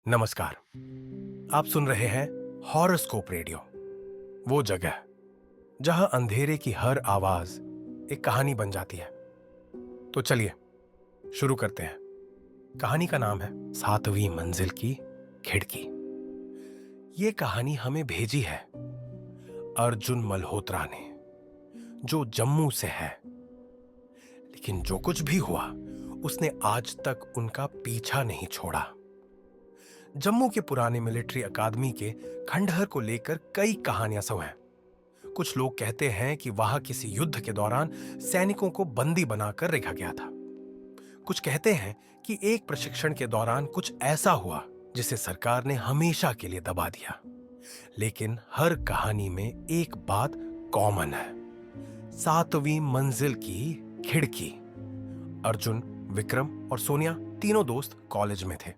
नमस्कार। आप सुन रहे हैं हॉरोस्कोप रेडियो, वो जगह जहां अंधेरे की हर आवाज एक कहानी बन जाती है। तो चलिए शुरू करते हैं। कहानी का नाम है सातवीं मंजिल की खिड़की। ये कहानी हमें भेजी है अर्जुन मल्होत्रा ने, जो जम्मू से है। लेकिन जो कुछ भी हुआ, उसने आज तक उनका पीछा नहीं छोड़ा। जम्मू के पुराने मिलिट्री अकादमी के खंडहर को लेकर कई कहानियां सौ हैं। कुछ लोग कहते हैं कि वहां किसी युद्ध के दौरान सैनिकों को बंदी बनाकर रखा गया था। कुछ कहते हैं कि एक प्रशिक्षण के दौरान कुछ ऐसा हुआ जिसे सरकार ने हमेशा के लिए दबा दिया। लेकिन हर कहानी में एक बात कॉमन है, सातवीं मंजिल की खिड़की। अर्जुन, विक्रम और सोनिया तीनों दोस्त कॉलेज में थे।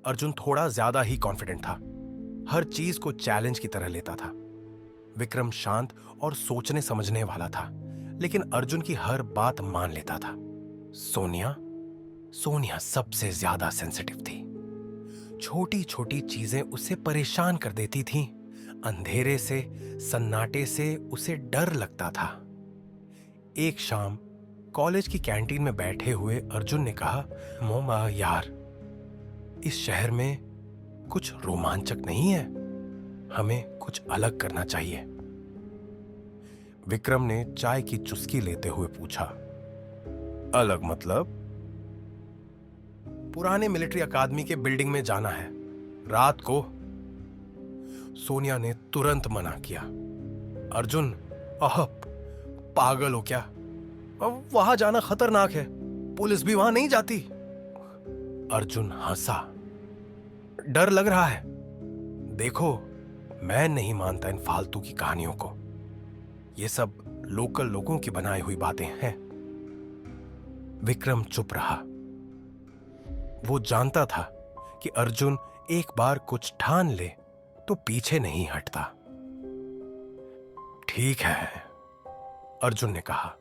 अर्जुन थोड़ा ज्यादा ही कॉन्फिडेंट था, हर चीज को चैलेंज की तरह लेता था। विक्रम शांत और सोचने समझने वाला था, लेकिन अर्जुन की हर बात मान लेता था। सोनिया सोनिया सबसे ज्यादा सेंसिटिव थी। छोटी छोटी चीजें उसे परेशान कर देती थीं। अंधेरे से, सन्नाटे से उसे डर लगता था। एक शाम कॉलेज की कैंटीन में बैठे हुए अर्जुन ने कहा, मोमा यार, इस शहर में कुछ रोमांचक नहीं है, हमें कुछ अलग करना चाहिए। विक्रम ने चाय की चुस्की लेते हुए पूछा, अलग मतलब? पुराने मिलिट्री अकादमी के बिल्डिंग में जाना है रात को। सोनिया ने तुरंत मना किया। अर्जुन, आह, पागल हो क्या? अब वहां जाना खतरनाक है, पुलिस भी वहां नहीं जाती। अर्जुन हंसा। डर लग रहा है। देखो, मैं नहीं मानता इन फालतू की कहानियों को। ये सब लोकल लोगों की बनाई हुई बातें हैं। विक्रम चुप रहा। वो जानता था कि अर्जुन एक बार कुछ ठान ले तो पीछे नहीं हटता। ठीक है, अर्जुन ने कहा,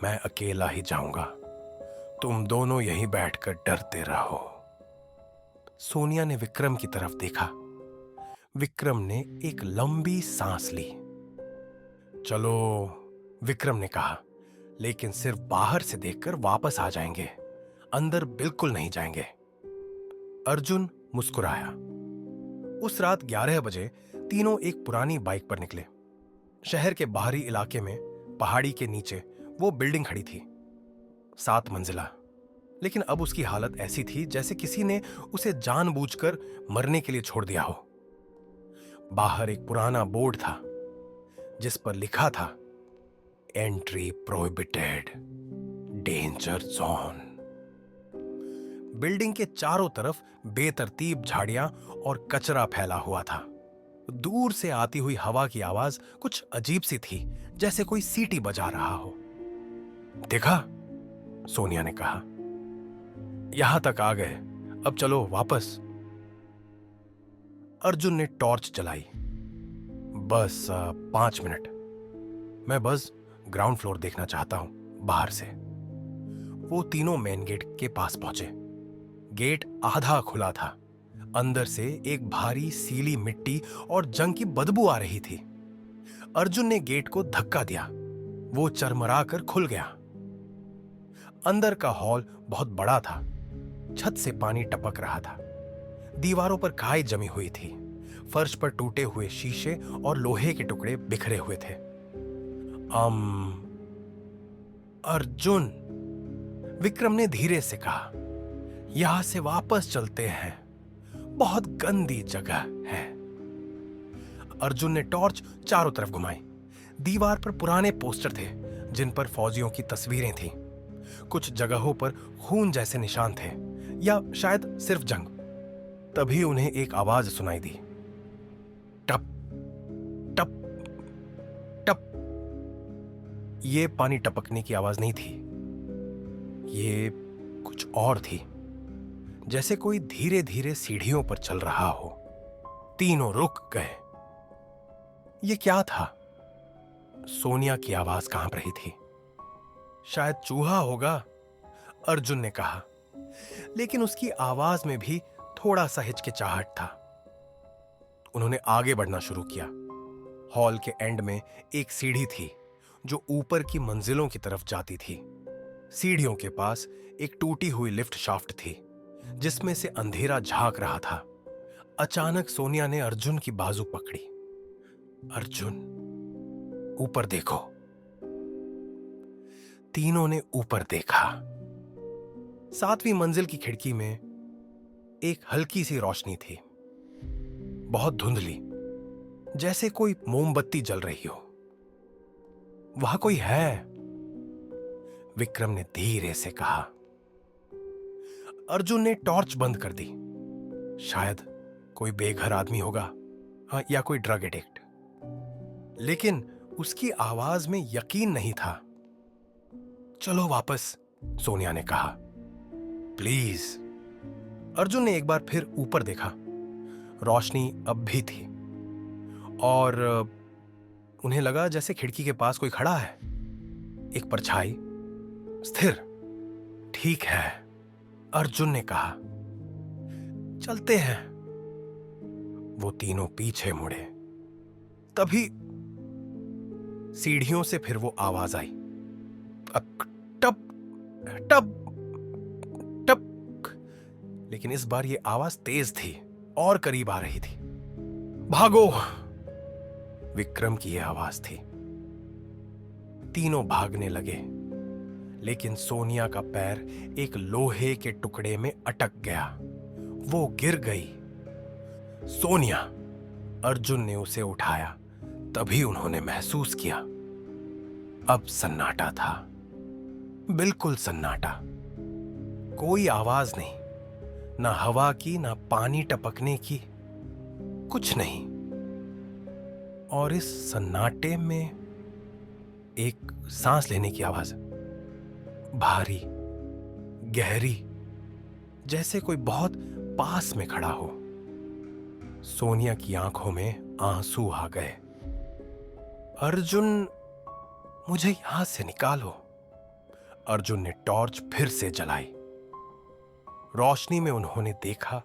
मैं अकेला ही जाऊंगा, तुम दोनों यहीं बैठकर डरते रहो। सोनिया ने विक्रम की तरफ देखा। विक्रम ने एक लंबी सांस ली। चलो, विक्रम ने कहा, लेकिन सिर्फ बाहर से देखकर वापस आ जाएंगे, अंदर बिल्कुल नहीं जाएंगे। अर्जुन मुस्कुराया। उस रात 11 बजे तीनों एक पुरानी बाइक पर निकले। शहर के बाहरी इलाके में पहाड़ी के नीचे वो बिल्डिंग खड़ी थी, 7 मंजिला। लेकिन अब उसकी हालत ऐसी थी जैसे किसी ने उसे जानबूझकर मरने के लिए छोड़ दिया हो। बाहर एक पुराना बोर्ड था जिस पर लिखा था, entry prohibited, danger zone. Building के चारों तरफ बेतरतीब झाड़ियां और कचरा फैला हुआ था। दूर से आती हुई हवा की आवाज कुछ अजीब सी थी, जैसे कोई सीटी बजा रहा हो। देखा, सोनिया ने कहा, यहां तक आ गए, अब चलो वापस। अर्जुन ने टॉर्च जलाई। बस 5 मिनट, मैं बस ग्राउंड फ्लोर देखना चाहता हूं बाहर से। वो तीनों मेन गेट के पास पहुंचे। गेट आधा खुला था। अंदर से एक भारी सीली मिट्टी और जंग की बदबू आ रही थी। अर्जुन ने गेट को धक्का दिया। वो चरमरा कर खुल गया। अंदर का हॉल बहुत बड़ा था। छत से पानी टपक रहा था। दीवारों पर काई जमी हुई थी। फर्श पर टूटे हुए शीशे और लोहे के टुकड़े बिखरे हुए थे। अर्जुन, विक्रम ने धीरे से कहा, यहां से वापस चलते हैं, बहुत गंदी जगह है। अर्जुन ने टॉर्च चारों तरफ घुमाई। दीवार पर पुराने पोस्टर थे जिन पर फौजियों की तस्वीरें थीं। कुछ जगहों पर खून जैसे निशान थे, या शायद सिर्फ जंग। तभी उन्हें एक आवाज सुनाई दी, टप टप टप। ये पानी टपकने की आवाज नहीं थी, ये कुछ और थी, जैसे कोई धीरे धीरे सीढ़ियों पर चल रहा हो। तीनों रुक गए। ये क्या था? सोनिया की आवाज कांप रही थी। शायद चूहा होगा, अर्जुन ने कहा, लेकिन उसकी आवाज में भी थोड़ा सा हिचकिचाहट था। उन्होंने आगे बढ़ना शुरू किया। हॉल के एंड में एक सीढ़ी थी जो ऊपर की मंजिलों की तरफ जाती थी। सीढ़ियों के पास एक टूटी हुई लिफ्ट शाफ्ट थी जिसमें से अंधेरा झांक रहा था। अचानक सोनिया ने अर्जुन की बाजू पकड़ी। अर्जुन, ऊपर देखो। तीनों ने ऊपर देखा। 7वीं मंजिल की खिड़की में एक हल्की सी रोशनी थी, बहुत धुंधली, जैसे कोई मोमबत्ती जल रही हो। वहां कोई है, विक्रम ने धीरे से कहा। अर्जुन ने टॉर्च बंद कर दी। शायद कोई बेघर आदमी होगा, हाँ, या कोई ड्रग एडिक्ट। लेकिन उसकी आवाज में यकीन नहीं था। चलो वापस, सोनिया ने कहा, प्लीज। अर्जुन ने एक बार फिर ऊपर देखा। रोशनी अब भी थी और उन्हें लगा जैसे खिड़की के पास कोई खड़ा है। एक परछाई, स्थिर। ठीक है, अर्जुन ने कहा, चलते हैं। वो तीनों पीछे मुड़े। तभी सीढ़ियों से फिर वो आवाज आई, टप टप टप। लेकिन इस बार ये आवाज तेज थी और करीब आ रही थी। भागो, विक्रम की यह आवाज थी। तीनों भागने लगे, लेकिन सोनिया का पैर एक लोहे के टुकड़े में अटक गया। वो गिर गई। सोनिया, अर्जुन ने उसे उठाया। तभी उन्होंने महसूस किया, अब सन्नाटा था, बिल्कुल सन्नाटा। कोई आवाज नहीं, ना हवा की, ना पानी टपकने की, कुछ नहीं। और इस सन्नाटे में एक सांस लेने की आवाज, भारी, गहरी, जैसे कोई बहुत पास में खड़ा हो। सोनिया की आंखों में आंसू आ गए। अर्जुन, मुझे यहां से निकालो। अर्जुन ने टॉर्च फिर से जलाई। रोशनी में उन्होंने देखा,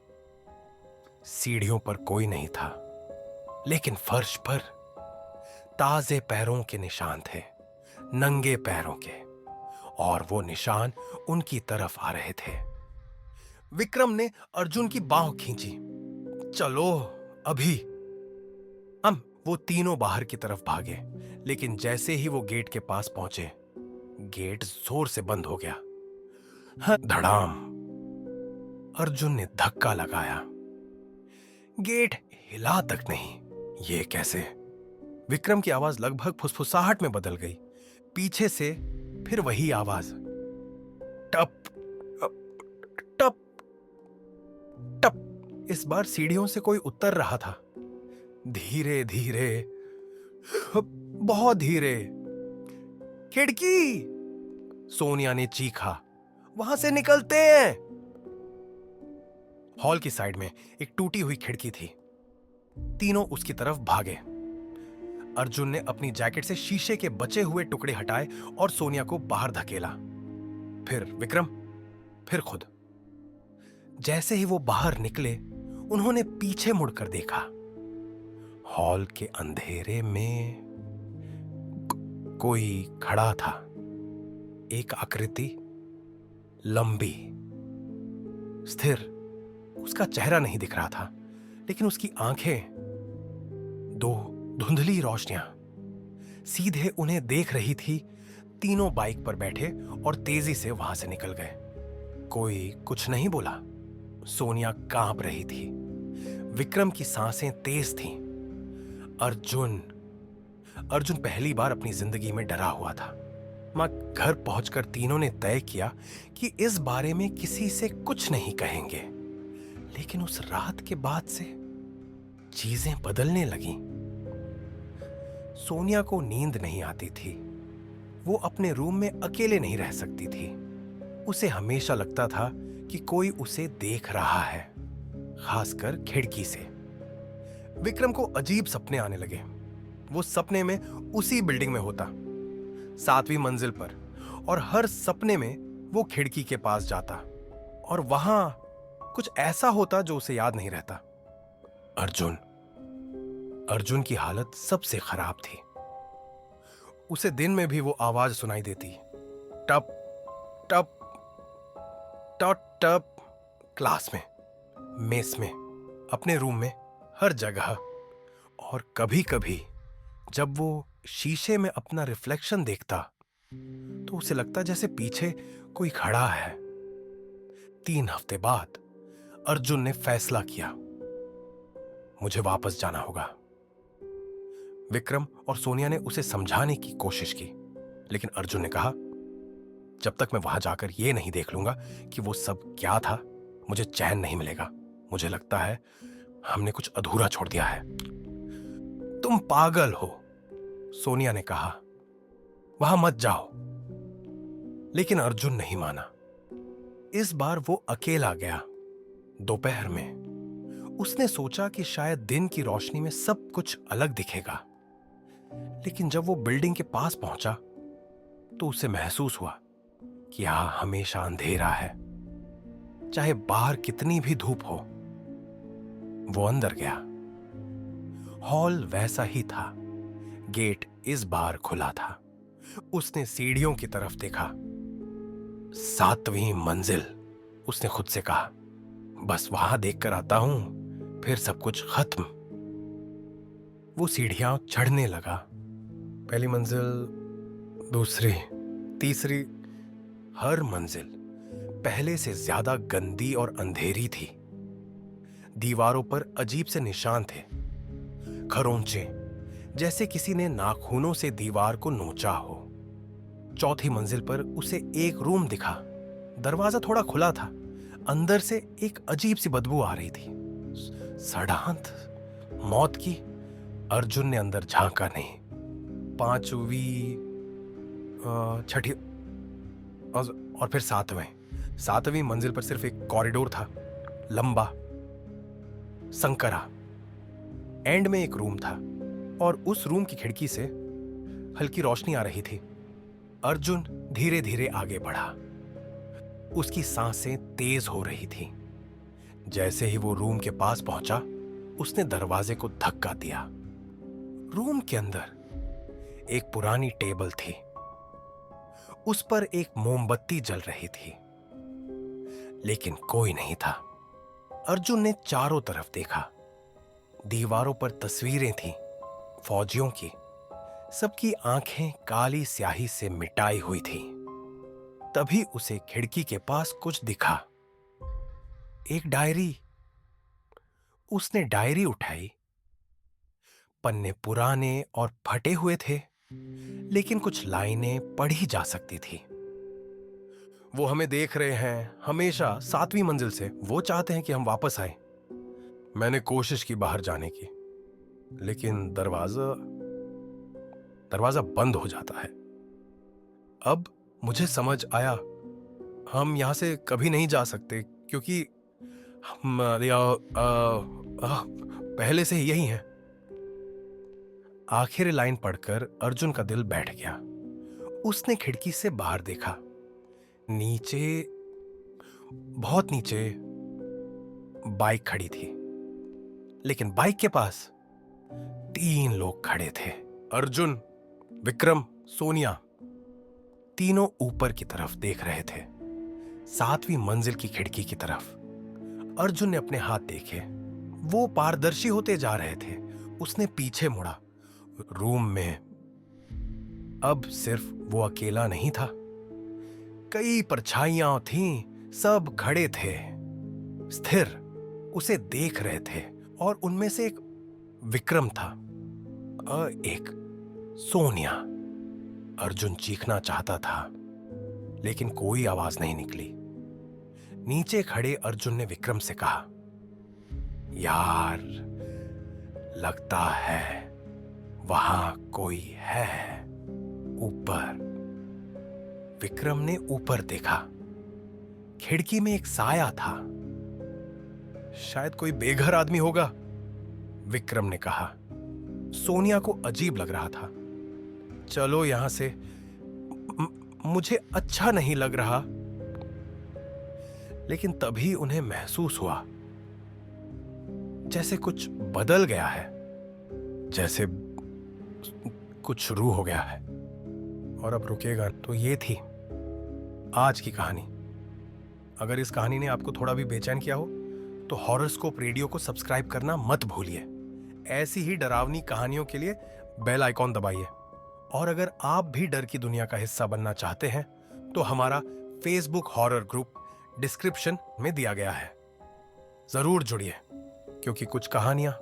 सीढ़ियों पर कोई नहीं था, लेकिन फर्श पर ताजे पैरों के निशान थे, नंगे पैरों के, और वो निशान उनकी तरफ आ रहे थे। विक्रम ने अर्जुन की बांह खींची। चलो अभी। वो तीनों बाहर की तरफ भागे, लेकिन जैसे ही वो गेट के पास पहुंचे, गेट जोर से बंद हो गया। धड़ाम। अर्जुन ने धक्का लगाया। गेट हिला तक नहीं। ये कैसे? विक्रम की आवाज लगभग फुसफुसाहट में बदल गई। पीछे से फिर वही आवाज, टप टप टप। इस बार सीढ़ियों से कोई उतर रहा था, धीरे धीरे, बहुत धीरे। खिड़की! सोनिया ने चीखा, वहां से निकलते हैं। हॉल की साइड में एक टूटी हुई खिड़की थी। तीनों उसकी तरफ भागे। अर्जुन ने अपनी जैकेट से शीशे के बचे हुए टुकड़े हटाए और सोनिया को बाहर धकेला। फिर विक्रम, फिर खुद। जैसे ही वो बाहर निकले, उन्होंने पीछे मुड़कर देखा। हॉल के अंधेरे में कोई खड़ा था। एक आकृति, लंबी, स्थिर। उसका चेहरा नहीं दिख रहा था, लेकिन उसकी आंखें, दो धुंधली रोशनियां, सीधे उन्हें देख रही थी। तीनों बाइक पर बैठे और तेजी से वहां से निकल गए। कोई कुछ नहीं बोला। सोनिया कांप रही थी। विक्रम की सांसें तेज थीं। अर्जुन पहली बार अपनी जिंदगी में डरा हुआ था। घर पहुंचकर तीनों ने तय किया कि इस बारे में किसी से कुछ नहीं कहेंगे। लेकिन उस रात के बाद से चीजें बदलने लगीं। सोनिया को नींद नहीं आती थी। वो अपने रूम में अकेले नहीं रह सकती थी। उसे हमेशा लगता था कि कोई उसे देख रहा है, खासकर खिड़की से। विक्रम को अजीब सपने आने लगे। वो सपने में उसी बिल्डिंग में होता, 7वीं मंजिल पर, और हर सपने में वो खिड़की के पास जाता और वहां कुछ ऐसा होता जो उसे याद नहीं रहता। अर्जुन अर्जुन की हालत सबसे खराब थी। उसे दिन में भी वो आवाज सुनाई देती, टप टप टप टप, क्लास में, मेस में, अपने रूम में, हर जगह। और कभी कभी जब वो शीशे में अपना रिफ्लेक्शन देखता तो उसे लगता जैसे पीछे कोई खड़ा है। 3 हफ्ते बाद अर्जुन ने फैसला किया, मुझे वापस जाना होगा। विक्रम और सोनिया ने उसे समझाने की कोशिश की, लेकिन अर्जुन ने कहा, जब तक मैं वहां जाकर यह नहीं देख लूंगा कि वो सब क्या था, मुझे चैन नहीं मिलेगा। मुझे लगता है हमने कुछ अधूरा छोड़ दिया है। तुम पागल हो, सोनिया ने कहा, वहां मत जाओ। लेकिन अर्जुन नहीं माना। इस बार वो अकेला गया। दोपहर में उसने सोचा कि शायद दिन की रोशनी में सब कुछ अलग दिखेगा, लेकिन जब वो बिल्डिंग के पास पहुंचा तो उसे महसूस हुआ कि यहां हमेशा अंधेरा है, चाहे बाहर कितनी भी धूप हो। वो अंदर गया। हॉल वैसा ही था। गेट इस बार खुला था। उसने सीढ़ियों की तरफ देखा। 7वीं मंजिल। उसने खुद से कहा, बस वहां देखकर आता हूं, फिर सब कुछ खत्म। वो सीढ़ियां चढ़ने लगा। पहली मंजिल, दूसरी, तीसरी। हर मंजिल पहले से ज्यादा गंदी और अंधेरी थी। दीवारों पर अजीब से निशान थे, खरोंचे, जैसे किसी ने नाखूनों से दीवार को नोचा हो। चौथी मंजिल पर उसे एक रूम दिखा। दरवाजा थोड़ा खुला था। अंदर से एक अजीब सी बदबू आ रही थी, सड़ांत, मौत की। अर्जुन ने अंदर झांका नहीं। 5वीं, 6ठी और फिर 7वीं मंजिल पर सिर्फ एक कॉरिडोर था, लंबा, संकरा। एंड में एक रूम था और उस रूम की खिड़की से हल्की रोशनी आ रही थी। अर्जुन धीरे धीरे आगे बढ़ा। उसकी सांसें तेज हो रही थी। जैसे ही वो रूम के पास पहुंचा, उसने दरवाजे को धक्का दिया। रूम के अंदर एक पुरानी टेबल थी। उस पर एक मोमबत्ती जल रही थी, लेकिन कोई नहीं था। अर्जुन ने चारों तरफ देखा। दीवारों पर तस्वीरें थीं, फौजियों की। सबकी आंखें काली स्याही से मिटाई हुई थी। तभी उसे खिड़की के पास कुछ दिखा, एक डायरी। उसने डायरी उठाई। पन्ने पुराने और फटे हुए थे, लेकिन कुछ लाइनें पढ़ी जा सकती थी। वो हमें देख रहे हैं, हमेशा 7वीं मंजिल से। वो चाहते हैं कि हम वापस आए। मैंने कोशिश की बाहर जाने की, लेकिन दरवाजा बंद हो जाता है। अब मुझे समझ आया, हम यहां से कभी नहीं जा सकते, क्योंकि हम पहले से ही यही हैं। आखिरी लाइन पढ़कर अर्जुन का दिल बैठ गया। उसने खिड़की से बाहर देखा। नीचे, बहुत नीचे, बाइक खड़ी थी, लेकिन बाइक के पास 3 लोग खड़े थे। अर्जुन, विक्रम, सोनिया। तीनों ऊपर की तरफ देख रहे थे, 7वीं मंजिल की खिड़की की तरफ। अर्जुन ने अपने हाथ देखे। वो पारदर्शी होते जा रहे थे। उसने पीछे मुड़ा। रूम में अब सिर्फ वो अकेला नहीं था। कई परछाइयां थीं, सब खड़े थे, स्थिर, उसे देख रहे थे। और उनमें से एक विक्रम था, एक सोनिया। अर्जुन चीखना चाहता था, लेकिन कोई आवाज नहीं निकली। नीचे खड़े अर्जुन ने विक्रम से कहा, यार, लगता है वहां कोई है ऊपर। विक्रम ने ऊपर देखा। खिड़की में एक साया था। शायद कोई बेघर आदमी होगा, विक्रम ने कहा। सोनिया को अजीब लग रहा था। चलो यहां से, मुझे अच्छा नहीं लग रहा। लेकिन तभी उन्हें महसूस हुआ जैसे कुछ बदल गया है, जैसे कुछ शुरू हो गया है और अब रुकेगा। तो ये थी आज की कहानी। अगर इस कहानी ने आपको थोड़ा भी बेचैन किया हो तो हॉरोस्कोप रेडियो को सब्सक्राइब करना मत भूलिए। ऐसी ही डरावनी कहानियों के लिए बेल आइकॉन दबाइए। और अगर आप भी डर की दुनिया का हिस्सा बनना चाहते हैं तो हमारा फेसबुक हॉरर ग्रुप डिस्क्रिप्शन में दिया गया है। जरूर जुड़िए, क्योंकि कुछ कहानियां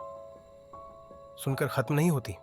सुनकर खत्म नहीं होती।